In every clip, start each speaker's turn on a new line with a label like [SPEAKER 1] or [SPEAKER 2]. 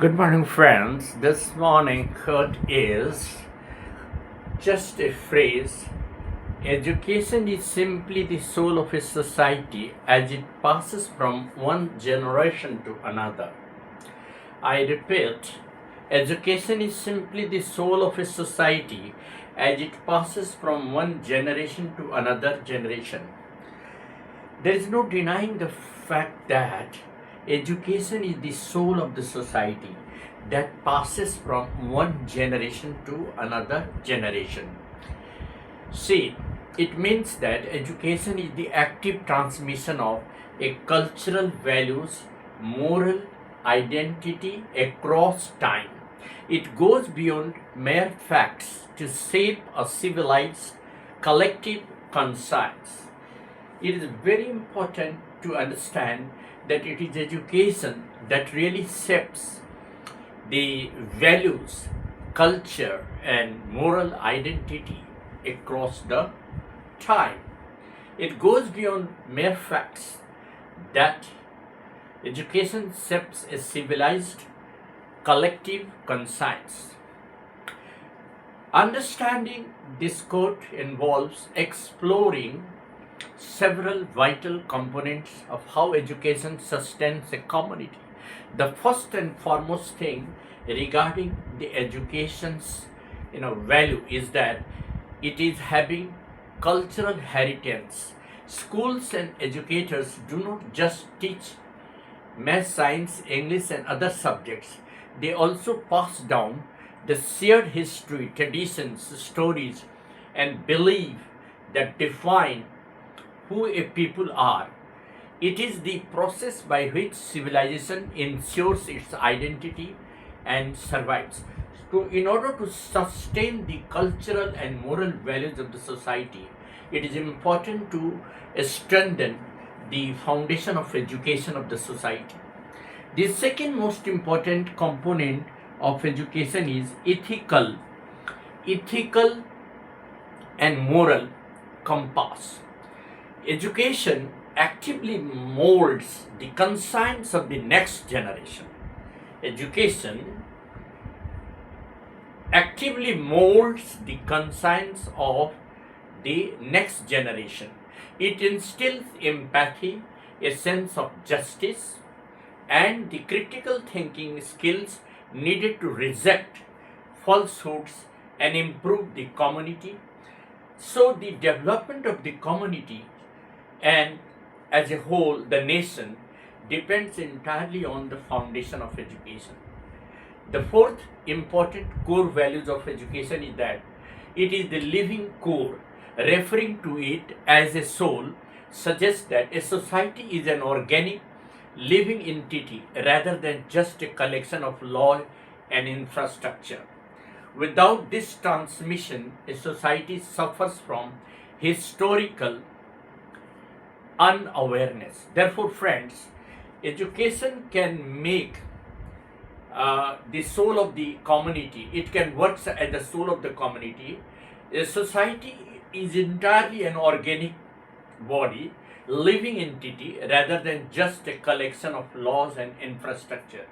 [SPEAKER 1] Good morning, friends. This morning quote is just a phrase. Education is simply the soul of a society as it passes from one generation to another. I repeat, education is simply the soul of a society as it passes from one generation to another generation. There is no denying the fact that education is the soul of the society that passes from one generation to another generation. See, it means that education is the active transmission of a cultural values, moral identity across time. It goes beyond mere facts to shape a civilized collective conscience. It is very important to understand that it is education that really shapes the values, culture, and moral identity across the time. It goes beyond mere facts that education shapes a civilized collective conscience. Understanding this quote involves exploring several vital components of how education sustains a community. The first and foremost thing regarding the education's value is that it is having cultural heritage. Schools and educators do not just teach math, science, English, and other subjects. They also pass down the shared history, traditions, stories, and belief that define who a people are. It is the process by which civilization ensures its identity and survives. So, in order to sustain the cultural and moral values of the society, it is important to strengthen the foundation of education of the society. The second most important component of education is ethical and moral compass. Education actively molds the conscience of the next generation. Education actively molds the conscience of the next generation. It instills empathy, a sense of justice, and the critical thinking skills needed to reject falsehoods and improve the community. So, the development of the community and as a whole the nation depends entirely on the foundation of education. The fourth important core values of education is that it is the living core. Referring to it as a soul suggests that a society is an organic living entity rather than just a collection of law and infrastructure. Without this transmission, a society suffers from historical unawareness. Therefore, friends, education can make the soul of the community. It can work as the soul of the community. A society is entirely an organic body, living entity, rather than just a collection of laws and infrastructure.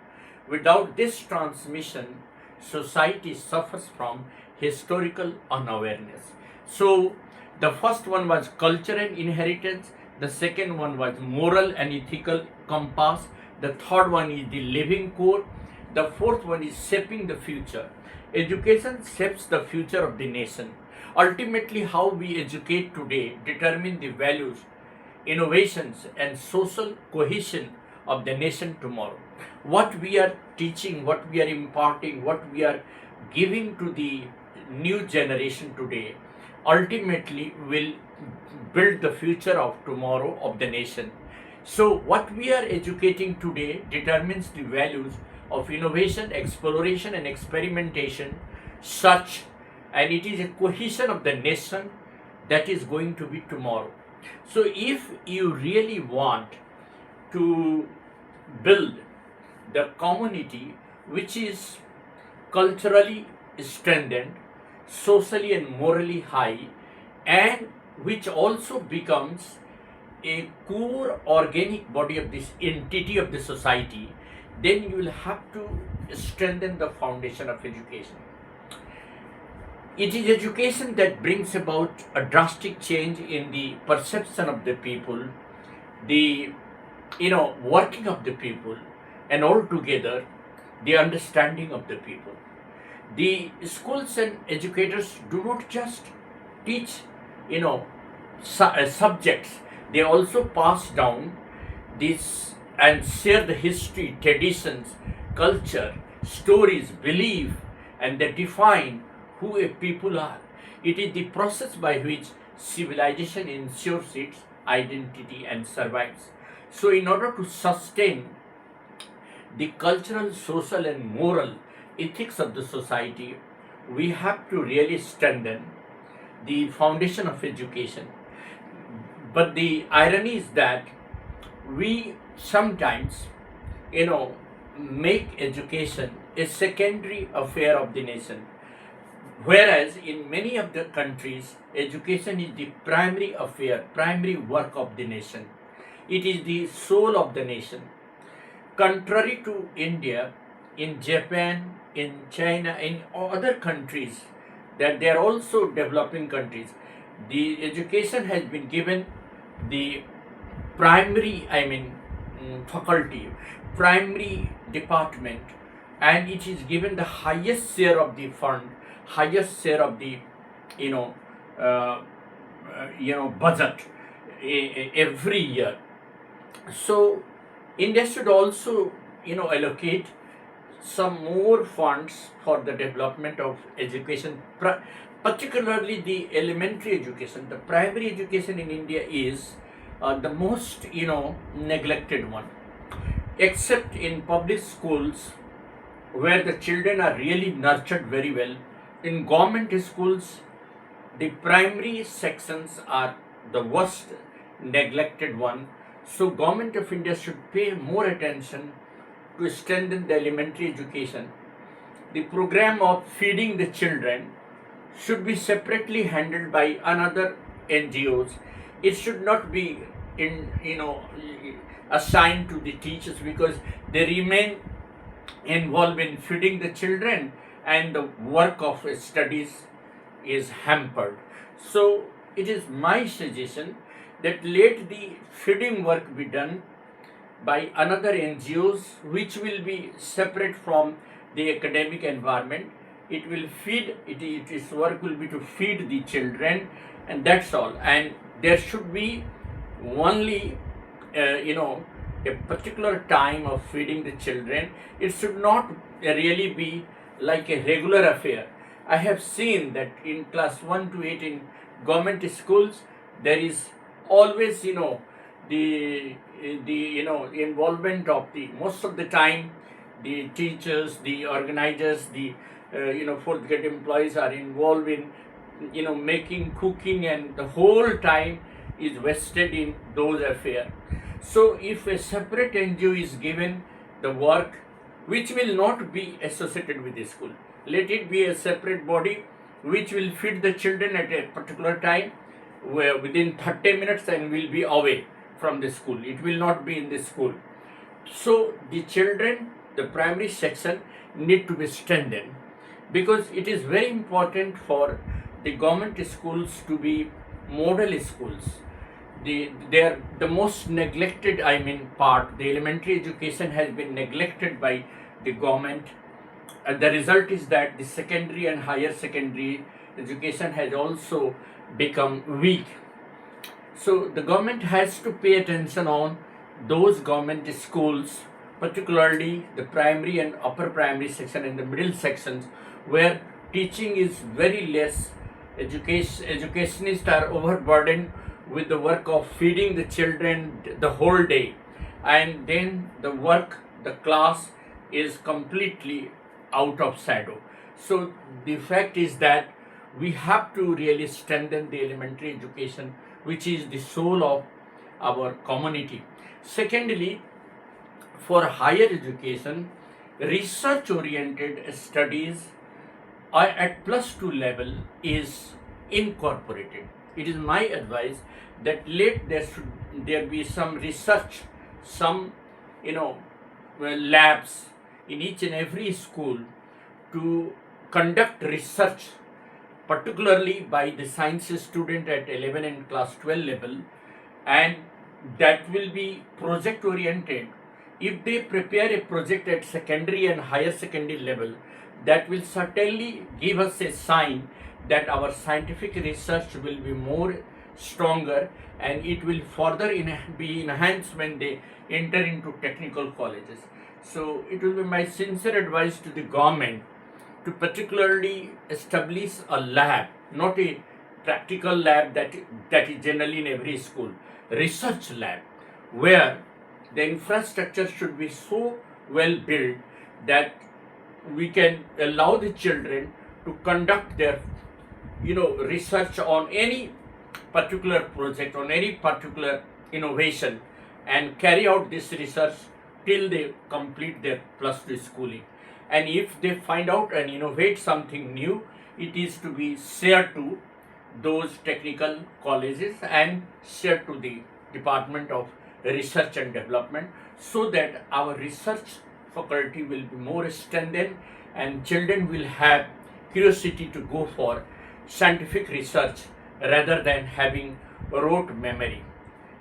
[SPEAKER 1] Without this transmission, society suffers from historical unawareness. So, the first one was culture and inheritance. The second one was moral and ethical compass. The third one is the living core. The fourth one is shaping the future. Education shapes the future of the nation. Ultimately, how we educate today determine the values, innovations, and social cohesion of the nation tomorrow. What we are teaching, what we are imparting, what we are giving to the new generation today ultimately will build the future of tomorrow of the nation. So, what we are educating today determines the values of innovation, exploration, and experimentation, such and it is a cohesion of the nation that is going to be tomorrow. So, if you really want to build the community which is culturally strengthened, socially and morally high, and which also becomes a core organic body of this entity of the society, then you will have to strengthen the foundation of education. It is education that brings about a drastic change in the perception of the people, the working of the people, and altogether the understanding of the people. The schools and educators do not just teach, you know, subjects; they also pass down this and share the history, traditions, culture, stories, belief, and they define who a people are. It is the process by which civilization ensures its identity and survives. So, in order to sustain the cultural, social, and moral ethics of the society, we have to really strengthen the foundation of education. But the irony is that we sometimes, you know, make education a secondary affair of the nation. Whereas in many of the countries, education is the primary affair, primary work of the nation. It is the soul of the nation. Contrary to India, in Japan, in China, in other countries, that they are also developing countries, the education has been given the primary, faculty, primary department, and it is given the highest share of the fund, highest share of the, you know, uh, budget every year. So India should also, allocate some more funds for the development of education, particularly the elementary education. The primary education in India is the most, neglected one. Except in public schools where the children are really nurtured very well, in government schools, the primary sections are the worst neglected one. So government of India should pay more attention to strengthen the elementary education. The program of feeding the children should be separately handled by another NGOs. It should not be assigned to the teachers, because they remain involved in feeding the children and the work of studies is hampered. So it is my suggestion that let the feeding work be done by another NGOs, which will be separate from the academic environment. It will feed, its work will be to feed the children, and that's all. And there should be only, a particular time of feeding the children. It should not really be like a regular affair. I have seen that in class 1 to 8 in government schools, there is always, the involvement of the, most of the time, the teachers, the organizers, the fourth grade employees are involved in, making, cooking, and the whole time is wasted in those affairs. So if a separate NGO is given the work which will not be associated with the school, let it be a separate body which will feed the children at a particular time, where within 30 minutes, and will be away from the school. It will not be in the school. So the children, the primary section, need to be strengthened, because it is very important for the government schools to be model schools. They are the most neglected, part. The elementary education has been neglected by the government, and the result is that the secondary and higher secondary education has also become weak. So the government has to pay attention on those government schools, particularly the primary and upper primary section and the middle sections, where teaching is very less. Educationists are overburdened with the work of feeding the children the whole day, and then the work, the class is completely out of shadow. So the fact is that we have to really strengthen the elementary education, which is the soul of our community. Secondly, for higher education, research oriented studies at plus 2 level is incorporated. It is my advice that let there be some research, some labs in each and every school to conduct research, particularly by the sciences student at 11 and class 12 level, and that will be project oriented. If they prepare a project at secondary and higher secondary level, that will certainly give us a sign that our scientific research will be more stronger, and it will further be enhanced when they enter into technical colleges. So it will be my sincere advice to the government to particularly establish a lab, not a practical lab that is generally in every school, research lab, where the infrastructure should be so well built that we can allow the children to conduct their research on any particular project, on any particular innovation, and carry out this research till they complete their plus 2 schooling. And if they find out and innovate something new, it is to be shared to those technical colleges and shared to the Department of Research and Development, so that our research faculty will be more strengthened and children will have curiosity to go for scientific research rather than having rote memory.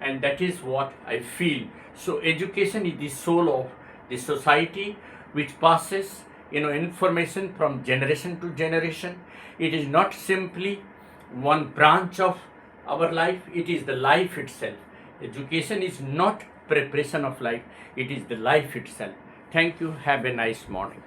[SPEAKER 1] And that is what I feel. So education is the soul of the society, which passes information from generation to generation. It is not simply one branch of our life, it is the life itself. Education is not preparation of life, it is the life itself. Thank you. Have a nice morning.